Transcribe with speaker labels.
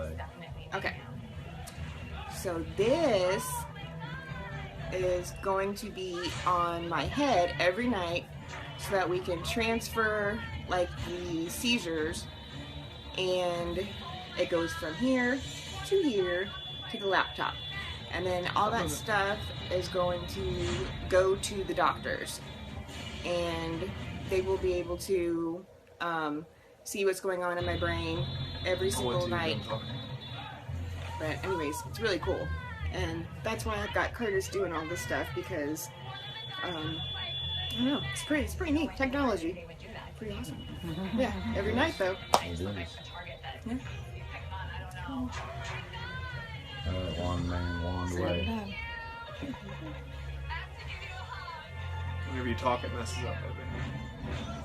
Speaker 1: way.
Speaker 2: Okay. So this is going to be on my head every night so that we can transfer like the seizures, and it goes from here to the laptop, and then all that stuff is going to go to the doctors, and they will be able to see what's going on in my brain every single night. But anyways, it's really cool, and that's why I've got Curtis doing all this stuff, because I don't know, it's pretty neat technology. Pretty awesome. Yeah, every night though. Yeah.
Speaker 1: One man, one way.
Speaker 3: Whenever you talk, it messes up everything.